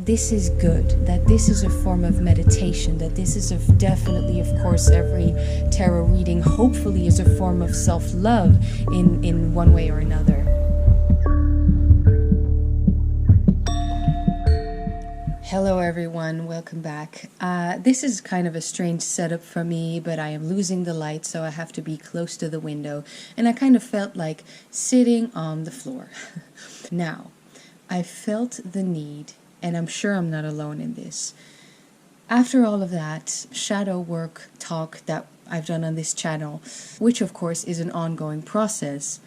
this is good, that this is a form of meditation, that this is definitely, of course, every tarot reading hopefully is a form of self-love in one way or another. Hello everyone, welcome back. This is kind of a strange setup for me, but I am losing the light, so I have to be close to the window, and I kind of felt like sitting on the floor. Now, I felt the need, and I'm sure I'm not alone in this. After all of that shadow work talk that I've done on this channel, which of course is an ongoing process,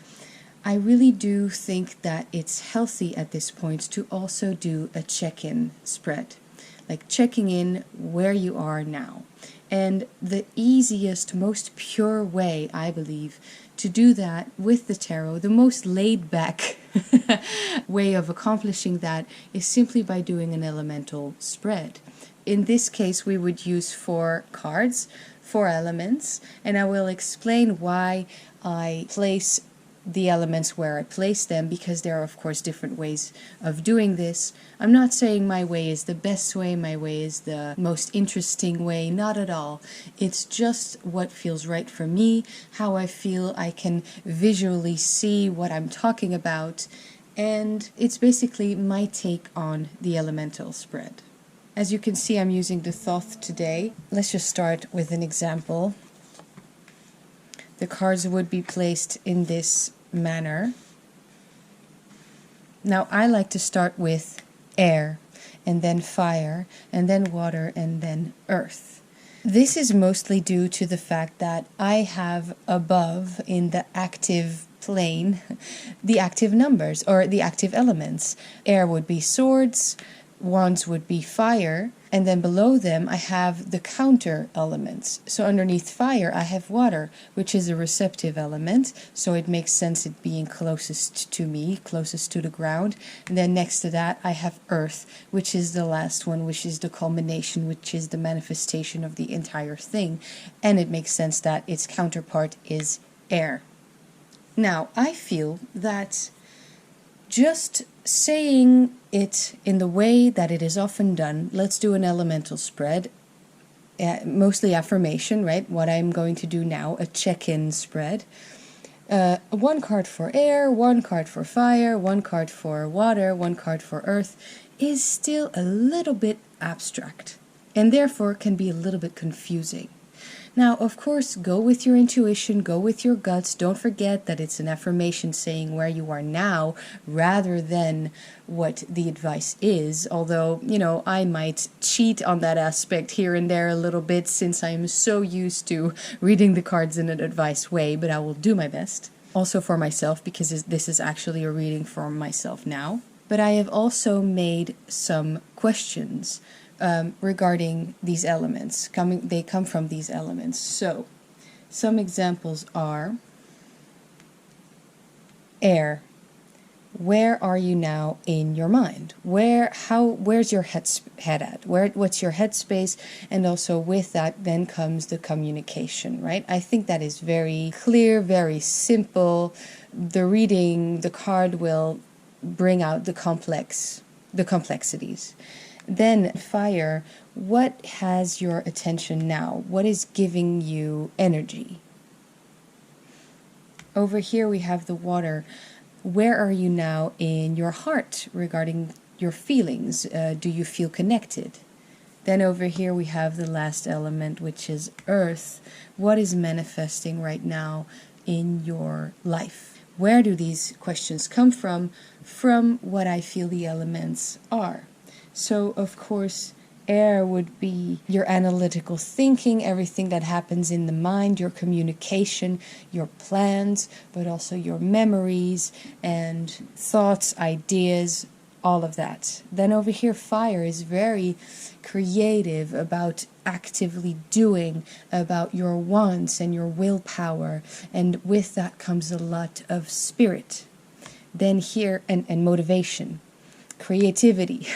I really do think that it's healthy at this point to also do a check-in spread, like checking in where you are now. And the easiest, most pure way, I believe, to do that with the tarot, the most laid-back way of accomplishing that is simply by doing an elemental spread. In this case, we would use 4 cards, 4 elements, and I will explain why I place the elements where I place them, because there are of course different ways of doing this. I'm not saying my way is the best way, my way is the most interesting way, not at all. It's just what feels right for me, how I feel I can visually see what I'm talking about, and it's basically my take on the elemental spread. As you can see, I'm using the Thoth today. Let's just start with an example. The cards would be placed in this manner. Now I like to start with air, and then fire, and then water, and then earth. This is mostly due to the fact that I have above in the active plane the active numbers, or the active elements. Air would be swords, wands would be fire, and then below them I have the counter elements. So underneath fire I have water, which is a receptive element, so it makes sense it being closest to me, closest to the ground. And then next to that I have earth, which is the last one, which is the culmination, which is the manifestation of the entire thing, and it makes sense that its counterpart is air. Now I feel that just saying it in the way that it is often done, let's do an elemental spread, mostly affirmation, right? What I'm going to do now, a check-in spread. 1 card for air, 1 card for fire, 1 card for water, 1 card for earth, is still a little bit abstract, and therefore can be a little bit confusing. Now, of course, go with your intuition, go with your guts. Don't forget that it's an affirmation saying where you are now rather than what the advice is. Although, you know, I might cheat on that aspect here and there a little bit since I'm so used to reading the cards in an advice way, but I will do my best. Also for myself, because this is actually a reading for myself now. But I have also made some questions regarding these elements. They come from these elements. So, some examples are air. Where are you now in your mind? Where's your head at? What's your headspace? And also with that then comes the communication, right? I think that is very clear, very simple. The reading, the card will bring out the complexities. Then fire, what has your attention now? What is giving you energy? Over here we have the water. Where are you now in your heart regarding your feelings? Do you feel connected? Then over here we have the last element, which is earth. What is manifesting right now in your life? Where do these questions come from? From what I feel the elements are. So, of course, air would be your analytical thinking, everything that happens in the mind, your communication, your plans, but also your memories and thoughts, ideas, all of that. Then over here, fire is very creative, about actively doing, about your wants and your willpower, and with that comes a lot of spirit. Then here, and motivation. Creativity.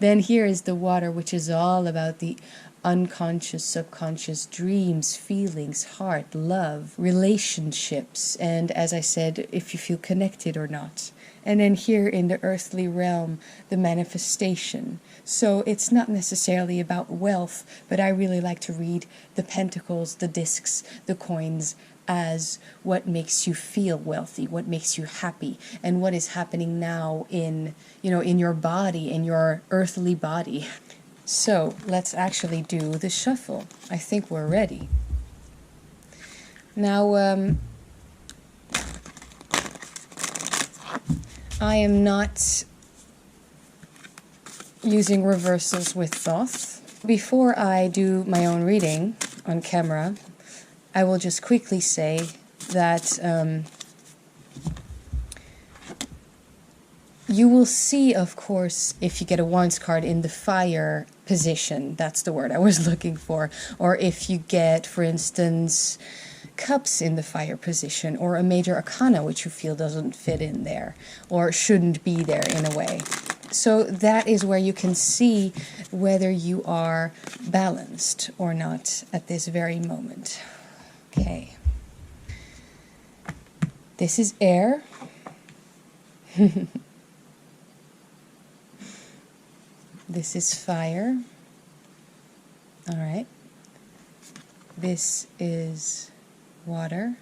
Then here is the water, which is all about the unconscious, subconscious dreams, feelings, heart, love, relationships, and as I said, if you feel connected or not. And then here in the earthly realm, the manifestation. So it's not necessarily about wealth, but I really like to read the pentacles, the discs, the coins as what makes you feel wealthy, what makes you happy, and what is happening now in, in your body, in your earthly body. So let's actually do the shuffle. I think we're ready. Now, I am not using reversals with Thoth. Before I do my own reading on camera, I will just quickly say that you will see, of course, if you get a Wands card in the fire position, that's the word I was looking for, or if you get, for instance, cups in the fire position, or a major arcana which you feel doesn't fit in there, or shouldn't be there in a way. So that is where you can see whether you are balanced or not at this very moment. Okay. This is air. This is fire. All right. This is water.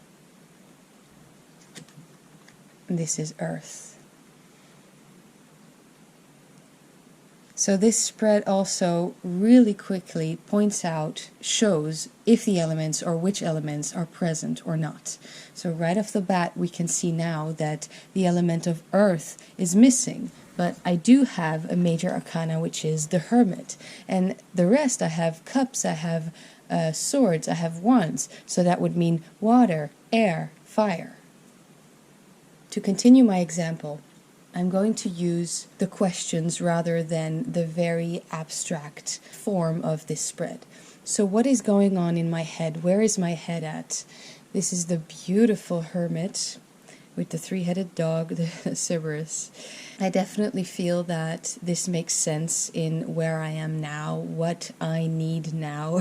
This is earth. So this spread also really quickly points out, shows if the elements or which elements are present or not. So right off the bat we can see now that the element of earth is missing. But I do have a major arcana, which is the Hermit. And the rest, I have cups, I have swords, I have wands. So that would mean water, air, fire. To continue my example, I'm going to use the questions rather than the very abstract form of this spread. So what is going on in my head? Where is my head at? This is the beautiful Hermit with the three-headed dog, the Cerberus. I definitely feel that this makes sense in where I am now, what I need now.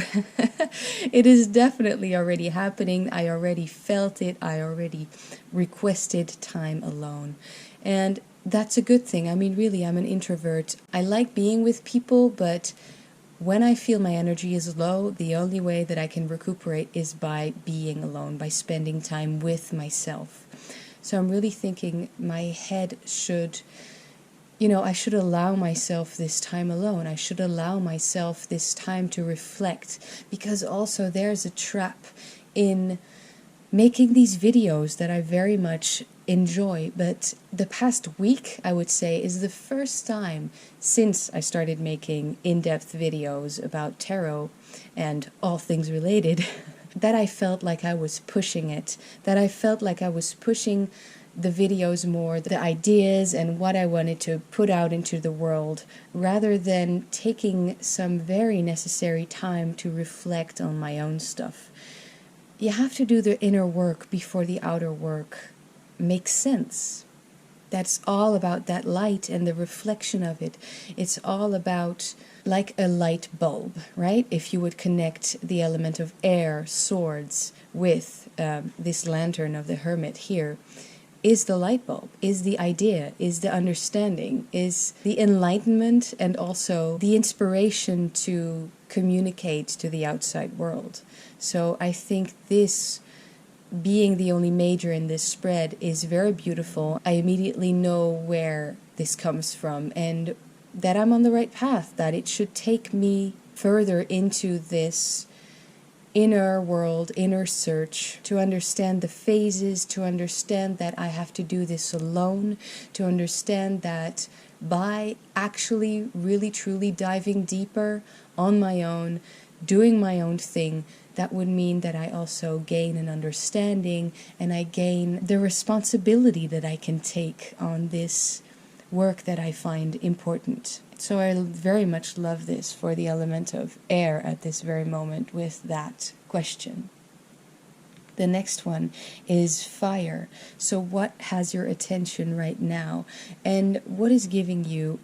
It is definitely already happening. I already felt it. I already requested time alone. And that's a good thing. I mean, really, I'm an introvert. I like being with people, but when I feel my energy is low, the only way that I can recuperate is by being alone, by spending time with myself. So I'm really thinking my head should, I should allow myself this time alone. I should allow myself this time to reflect, because also there's a trap in making these videos that I very much enjoy. But the past week, I would say, is the first time since I started making in-depth videos about tarot and all things related that I felt like I was pushing it, that I felt like I was pushing the videos more, the ideas and what I wanted to put out into the world, rather than taking some very necessary time to reflect on my own stuff. You have to do the inner work before the outer work makes sense. That's all about that light and the reflection of it. It's all about like a light bulb, right? If you would connect the element of air, swords, with this lantern of the Hermit here, is the light bulb, is the idea, is the understanding, is the enlightenment, and also the inspiration to communicate to the outside world. So I think this, being the only major in this spread, is very beautiful. I immediately know where this comes from and that I'm on the right path, that it should take me further into this inner world, inner search, to understand the phases, to understand that I have to do this alone, to understand that by actually really truly diving deeper on my own, doing my own thing, that would mean that I also gain an understanding and I gain the responsibility that I can take on this work that I find important. So I very much love this for the element of air at this very moment with that question. The next one is fire. So what has your attention right now? And what is giving you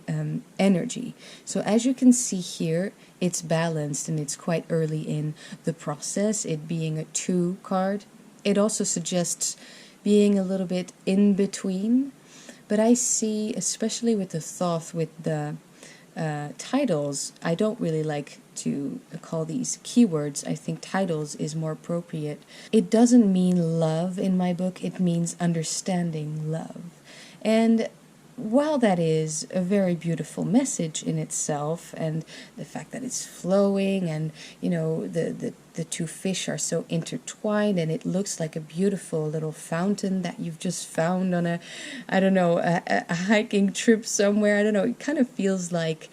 energy? So as you can see here, it's balanced and it's quite early in the process, it being a 2 card. It also suggests being a little bit in between, But I see, especially with the Thoth, with the titles, I don't really like to call these keywords. I think titles is more appropriate. It doesn't mean love in my book, it means understanding love. And while that is a very beautiful message in itself, and the fact that it's flowing, and the two fish are so intertwined, and it looks like a beautiful little fountain that you've just found on a hiking trip somewhere. I don't know, it kind of feels like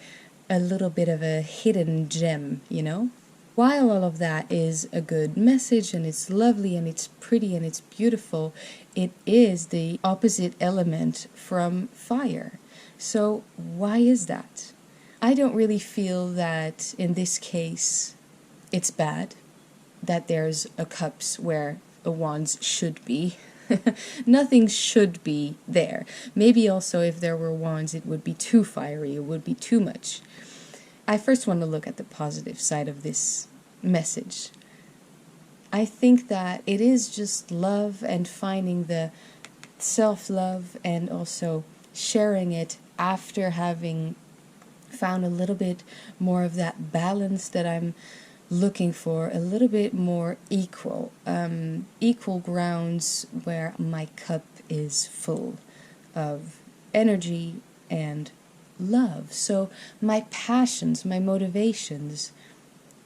a little bit of a hidden gem, While all of that is a good message, and it's lovely and it's pretty and it's beautiful, it is the opposite element from fire. So why is that? I don't really feel that in this case it's bad, that there's a cups where a wands should be. Nothing should be there. Maybe also if there were wands it would be too fiery, it would be too much. I first want to look at the positive side of this message. I think that it is just love and finding the self-love and also sharing it after having found a little bit more of that balance that I'm looking for, a little bit more equal grounds where my cup is full of energy and love. So my passions, my motivations,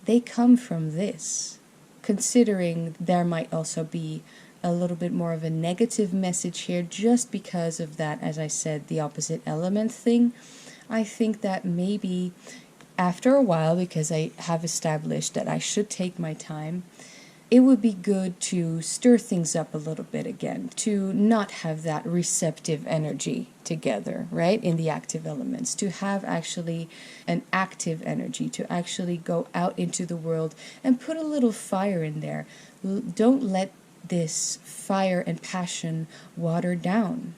they come from this. Considering there might also be a little bit more of a negative message here just because of that, as I said, the opposite element thing, I think that maybe after a while, because I have established that I should take my time, it would be good to stir things up a little bit again, to not have that receptive energy together, right, in the active elements, to have actually an active energy, to actually go out into the world and put a little fire in there. Don't let this fire and passion water down.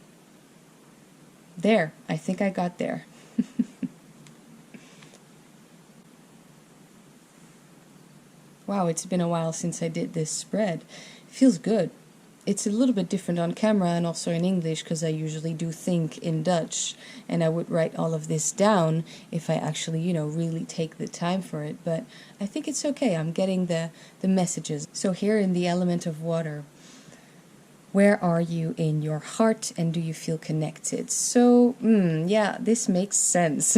There, I think I got there. Wow, it's been a while since I did this spread. It feels good. It's a little bit different on camera and also in English because I usually do think in Dutch, and I would write all of this down if I actually, really take the time for it. But I think it's okay. I'm getting the messages. So here in the element of water, where are you in your heart and do you feel connected? So, yeah, this makes sense.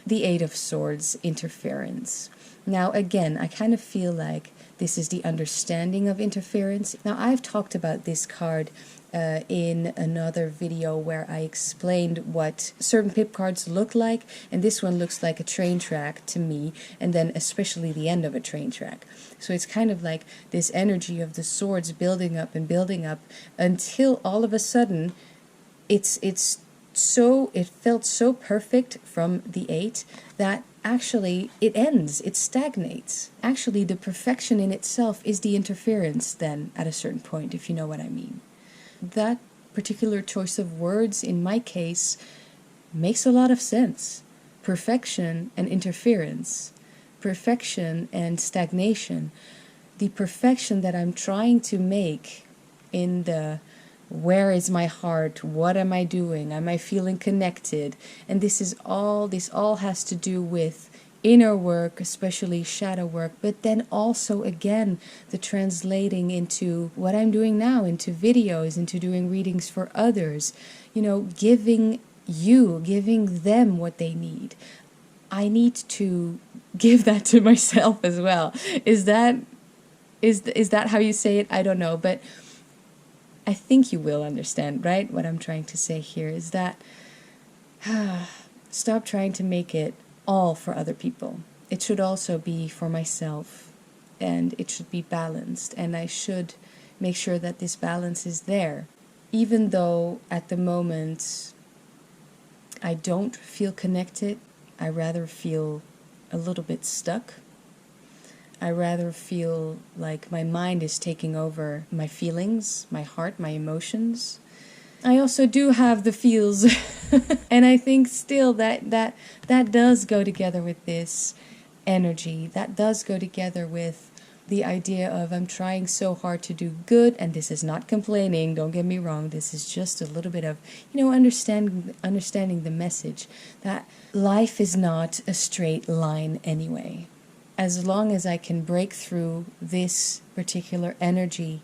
The Eight of Swords, interference. Now, again, I kind of feel like this is the understanding of interference. Now, I've talked about this card in another video where I explained what certain pip cards look like, and this one looks like a train track to me, and then especially the end of a train track. So it's kind of like this energy of the swords building up and building up until all of a sudden it felt so perfect from the 8 that actually it ends, it stagnates. Actually, the perfection in itself is the interference then at a certain point, if you know what I mean. That particular choice of words in my case makes a lot of sense. Perfection and interference, perfection and stagnation. The perfection that I'm trying to make in the where is my heart, what am I doing, am I feeling connected, and this all has to do with inner work, especially shadow work, but then also again the translating into what I'm doing now, into videos, into doing readings for others, giving them what they need. I need to give that to myself as well. Is that how you say it? I don't know, but I think you will understand, right? What I'm trying to say here is that stop trying to make it all for other people. It should also be for myself, and it should be balanced, and I should make sure that this balance is there. Even though at the moment I don't feel connected, I rather feel a little bit stuck. I rather feel like my mind is taking over my feelings, my heart, my emotions. I also do have the feels, and I think still that does go together with this energy. That does go together with the idea of I'm trying so hard to do good, and this is not complaining, don't get me wrong, this is just a little bit of, understanding the message that life is not a straight line anyway. As long as I can break through this particular energy,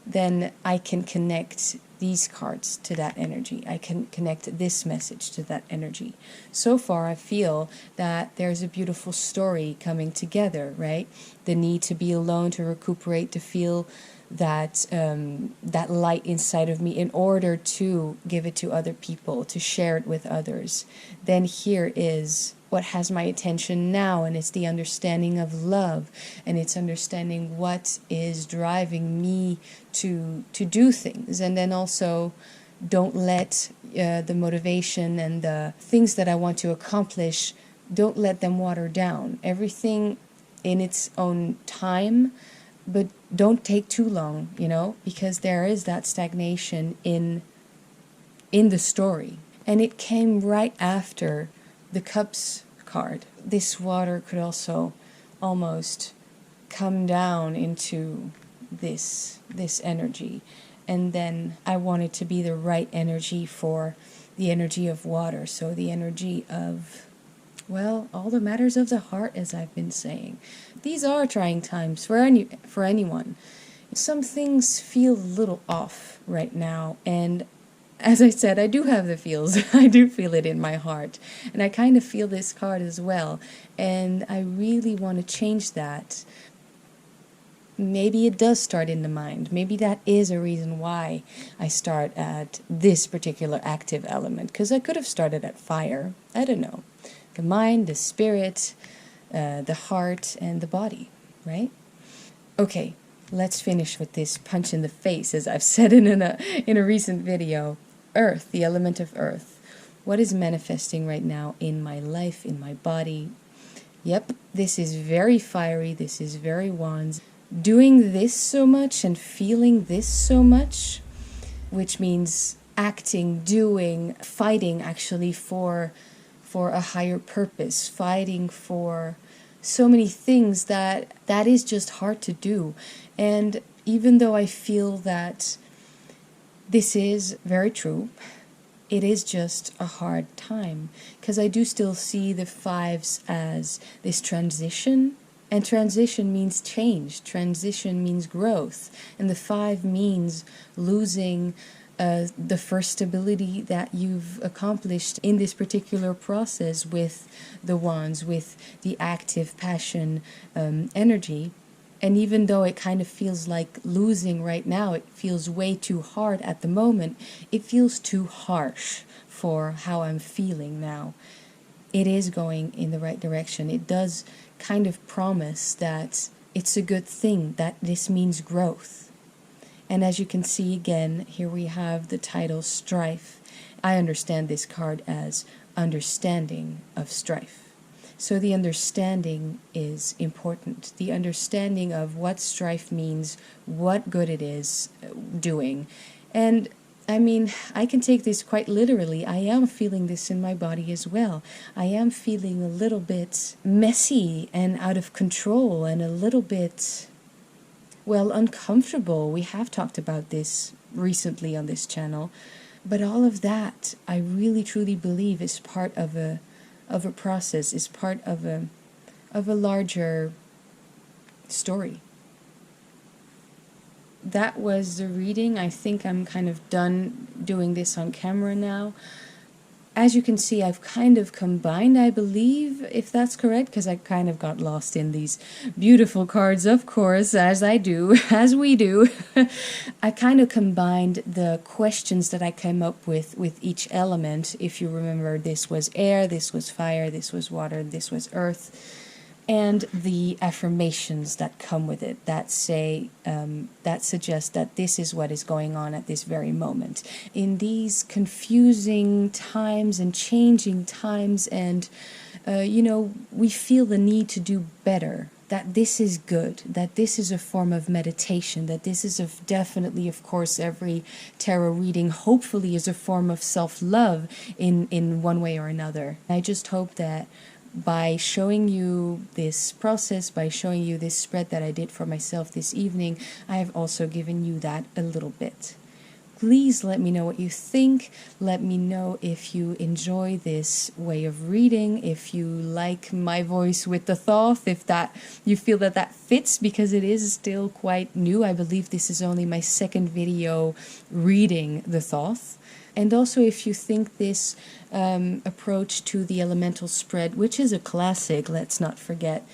then I can connect these cards to that energy. I can connect this message to that energy. So far, I feel that there's a beautiful story coming together, right? The need to be alone, to recuperate, to feel that that light inside of me in order to give it to other people, to share it with others. Then here is what has my attention now, and it's the understanding of love, and it's understanding what is driving me to do things. And then also, don't let the motivation and the things that I want to accomplish, don't let them water down. Everything in its own time, but don't take too long, because there is that stagnation in the story. And it came right after the Cups card. This water could also almost come down into this energy. And then I want it to be the right energy for the energy of water. So the energy of, all the matters of the heart, as I've been saying. These are trying times for anyone. Some things feel a little off right now, and as I said, I do have the feels. I do feel it in my heart. And I kind of feel this card as well. And I really want to change that. Maybe it does start in the mind. Maybe that is a reason why I start at this particular active element. Because I could have started at fire. I don't know. The mind, the spirit, the heart, and the body, right? Okay, let's finish with this punch in the face, as I've said in a recent video. Earth, the element of earth. What is manifesting right now in my life, in my body? Yep, this is very fiery, this is very wands. Doing this so much and feeling this so much, which means acting, doing, fighting actually for a higher purpose, fighting for so many things that is just hard to do. And even though I feel that this is very true, it is just a hard time, because I do still see the fives as this transition, and transition means change, transition means growth, and the five means losing the first stability that you've accomplished in this particular process with the wands, with the active passion energy. And even though it kind of feels like losing right now, it feels way too hard at the moment, it feels too harsh for how I'm feeling now. It is going in the right direction. It does kind of promise that it's a good thing, that this means growth. And as you can see again, here we have the title Strife. I understand this card as understanding of strife. So the understanding is important. The understanding of what strife means, what good it is doing. And I mean, I can take this quite literally. I am feeling this in my body as well. I am feeling a little bit messy and out of control and a little bit, uncomfortable. We have talked about this recently on this channel. But all of that, I really truly believe, is part of a process, is part of a larger story. That was the reading. I think I'm kind of done doing this on camera now. As you can see, I've kind of combined, I believe, if that's correct, because I kind of got lost in these beautiful cards, of course, as we do. I kind of combined the questions that I came up with each element. If you remember, this was air, this was fire, this was water, this was earth. And the affirmations that come with it, that say, that suggest that this is what is going on at this very moment. In these confusing times and changing times, and, we feel the need to do better, that this is good, that this is a form of meditation, that this is definitely, of course, every tarot reading, hopefully, is a form of self-love in one way or another. I just hope that by showing you this process, by showing you this spread that I did for myself this evening, I have also given you that a little bit. Please let me know what you think. Let me know if you enjoy this way of reading, if you like my voice with the Thoth, if that you feel that that fits, because it is still quite new. I believe this is only my second video reading the Thoth. And also if you think this approach to the elemental spread, which is a classic, let's not forget,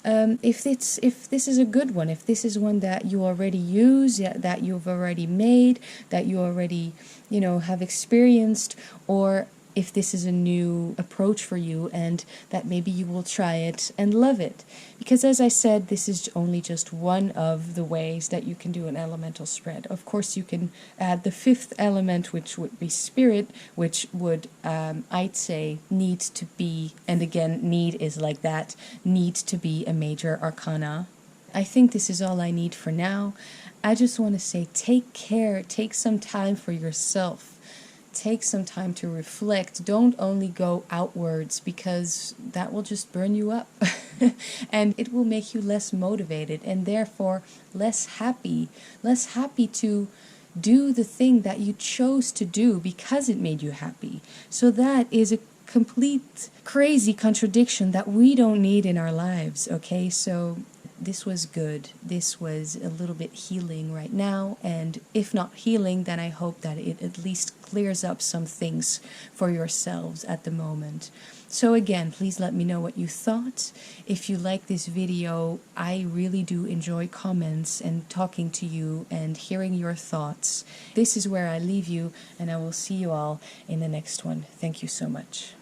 if this is a good one, if this is one that you already use, that you've already made, that you already, have experienced, or if this is a new approach for you and that maybe you will try it and love it. Because as I said, this is only just one of the ways that you can do an elemental spread. Of course, you can add the fifth element, which would be spirit, which would, I'd say, need to be, and again, need is like that, need to be a major arcana. I think this is all I need for now. I just want to say take care, take some time for yourself. Take some time to reflect. Don't only go outwards, because that will just burn you up. And it will make you less motivated and therefore less happy to do the thing that you chose to do because it made you happy. So that is a complete crazy contradiction that we don't need in our lives, okay? So this was good. This was a little bit healing right now, and if not healing, then I hope that it at least clears up some things for yourselves at the moment. So again, please let me know what you thought. If you like this video, I really do enjoy comments and talking to you and hearing your thoughts. This is where I leave you, and I will see you all in the next one. Thank you so much.